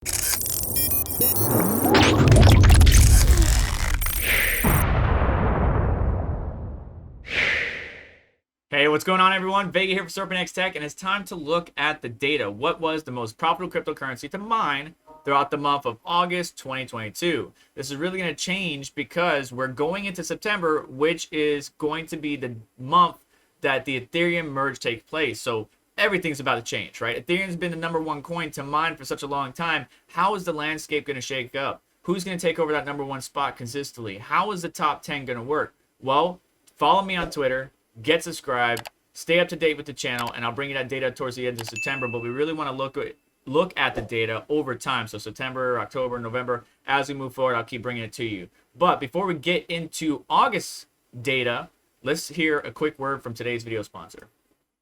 Hey, what's going on, everyone? Vega here for SerpentX Tech, and it's time to look at the data. What was the most profitable cryptocurrency to mine throughout the month of August 2022? This is really going to change because we're going into September, which is going to be the month that the Ethereum merge takes place. So everything's about to change, right? Ethereum's been the #1 coin to mine for such a long time. How is the landscape going to shake up? Who's going to take over that #1 spot consistently? How is the top 10 going to work? Well, follow me on Twitter. Get subscribed, stay up to date with the channel, and I'll bring you that data towards the end of September. But we really want to look at the data over time. So September, October, November, as we move forward, I'll keep bringing it to you. But before we get into August data, let's hear a quick word from today's video sponsor.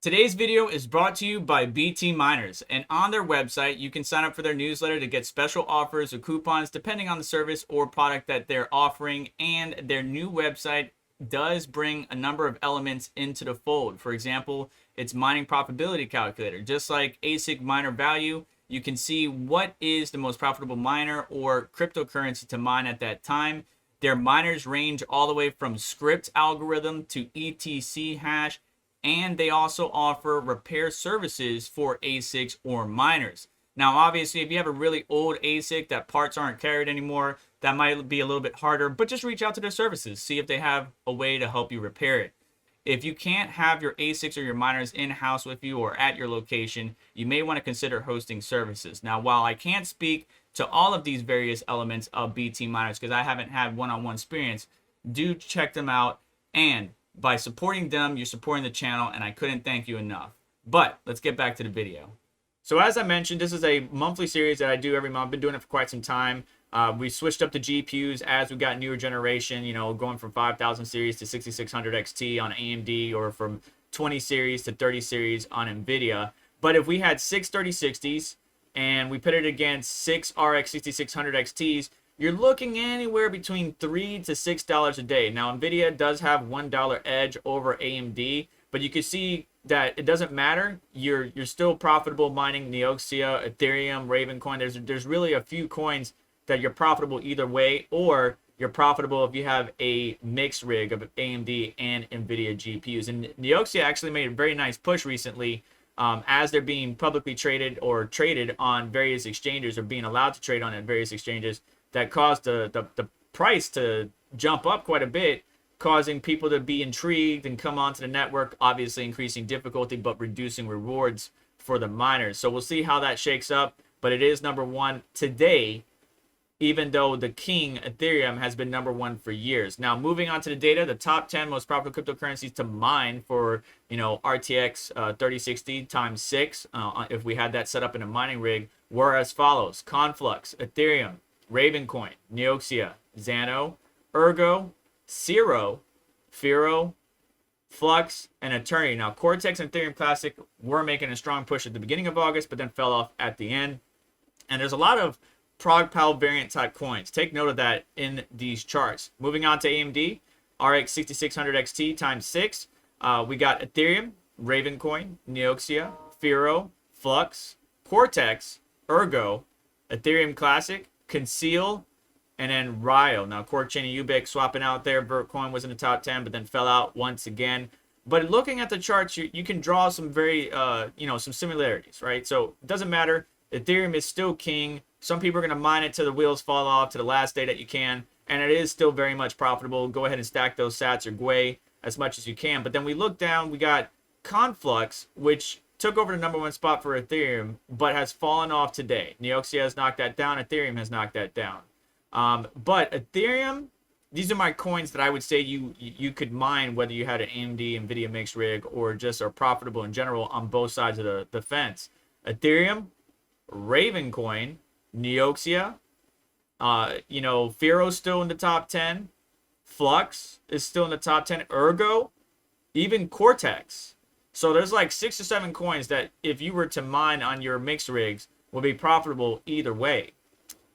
Today's video is brought to you by BT Miners, and on their website, you can sign up for their newsletter to get special offers or coupons depending on the service or product that they're offering. And their new website does bring a number of elements into the fold. For example, its mining profitability calculator. Just like ASIC miner value, you can see what is the most profitable miner or cryptocurrency to mine at that time. Their miners range all the way from script algorithm to ETC hash, and they also offer repair services for ASICs or miners. Now, obviously, if you have a really old ASIC that parts aren't carried anymore, that might be a little bit harder, but just reach out to their services. See if they have a way to help you repair it. If you can't have your ASICs or your miners in-house with you or at your location, you may want to consider hosting services. Now, while I can't speak to all of these various elements of BT Miners because I haven't had one-on-one experience, do check them out. And by supporting them, you're supporting the channel, and I couldn't thank you enough. But let's get back to the video. So as I mentioned, this is a monthly series that I do every month. I've been doing it for quite some time. We switched up the GPUs as we got newer generation, going from 5000 series to 6600 XT on AMD, or from 20 series to 30 series on Nvidia. But if we had 6 3060s and we put it against 6 RX 6600 XTs, you're looking anywhere between $3 to $6 a day. Now, Nvidia does have $1 edge over AMD, but you can see that it doesn't matter. You're still profitable mining Neoxia, Ethereum, Ravencoin. There's really a few coins that you're profitable either way, or you're profitable if you have a mixed rig of AMD and Nvidia GPUs. And Neoxia actually made a very nice push recently, as they're being publicly traded or traded on various exchanges, or being allowed to trade on at various exchanges, that caused the price to jump up quite a bit, causing people to be intrigued and come onto the network, obviously increasing difficulty but reducing rewards for the miners. So we'll see how that shakes up, but it is #1 today, even though the king Ethereum has been #1 for years. Now, moving on to the data, the top 10 most profitable cryptocurrencies to mine for RTX 3060 times 6, if we had that set up in a mining rig, were as follows: Conflux, Ethereum, Ravencoin, Neoxia, Xano, Ergo, Zero, Firo, Flux, and Eternity. Now, Cortex and Ethereum Classic were making a strong push at the beginning of August, but then fell off at the end. And there's a lot of ProgPal variant type coins. Take note of that in these charts. Moving on to AMD, RX 6600 XT times 6. We got Ethereum, Ravencoin, Neoxia, Firo, Flux, Cortex, Ergo, Ethereum Classic, Conceal, and then Rio. Now, Quarkchain and Ubiq swapping out there. Vertcoin was in the top 10, but then fell out once again. But looking at the charts, you can draw some very, some similarities, right? So it doesn't matter. Ethereum is still king. Some people are going to mine it till the wheels fall off, to the last day that you can. And it is still very much profitable. Go ahead and stack those sats or GUI as much as you can. But then we look down, we got Conflux, which took over the #1 spot for Ethereum, but has fallen off today. Neoxia has knocked that down. Ethereum has knocked that down. But Ethereum, these are my coins that I would say you could mine, whether you had an AMD, Nvidia mixed rig, or just are profitable in general on both sides of the fence. Ethereum, Ravencoin, Neoxia, Firo's still in the top 10. Flux is still in the top 10. Ergo, even Cortex. So there's like 6 or 7 coins that if you were to mine on your mixed rigs will be profitable either way.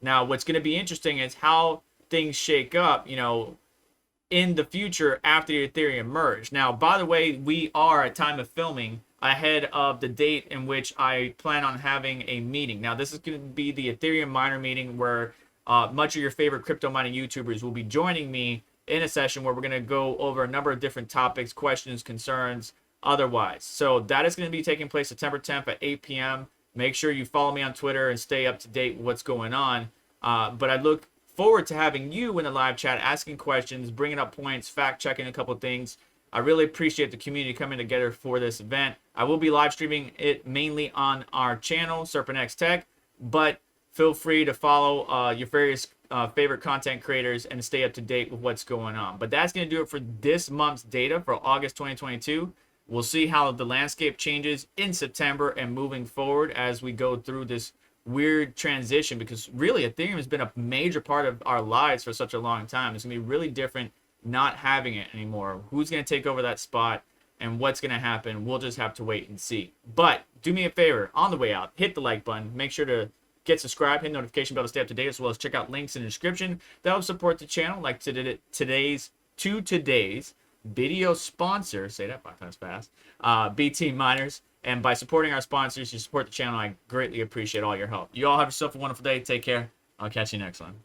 Now, what's going to be interesting is how things shake up, in the future after the Ethereum merge. Now, by the way, we are, at time of filming, ahead of the date in which I plan on having a meeting. Now, this is going to be the Ethereum miner meeting where much of your favorite crypto mining YouTubers will be joining me in a session where we're going to go over a number of different topics, questions, concerns, otherwise. So that is going to be taking place September 10th at 8 p.m. Make sure you follow me on Twitter and stay up to date with what's going on. But I look forward to having you in the live chat, asking questions, bringing up points, fact-checking a couple things. I really appreciate the community coming together for this event. I will be live streaming it mainly on our channel, SerpentX Tech, but feel free to follow your various favorite content creators and stay up to date with what's going on. But that's going to do it for this month's data for August 2022. We'll see how the landscape changes in September and moving forward as we go through this weird transition, because really Ethereum has been a major part of our lives for such a long time. It's going to be really different not having it anymore. Who's going to take over that spot and what's going to happen? We'll just have to wait and see. But do me a favor, on the way out, hit the like button. Make sure to get subscribed, hit the notification bell to stay up to date, as well as check out links in the description that help support the channel, like today's video sponsor, say that 5 times fast, BT Miners. And by supporting our sponsors, you support the channel. I greatly appreciate all your help. You all have yourself a wonderful day. Take care. I'll catch you next one.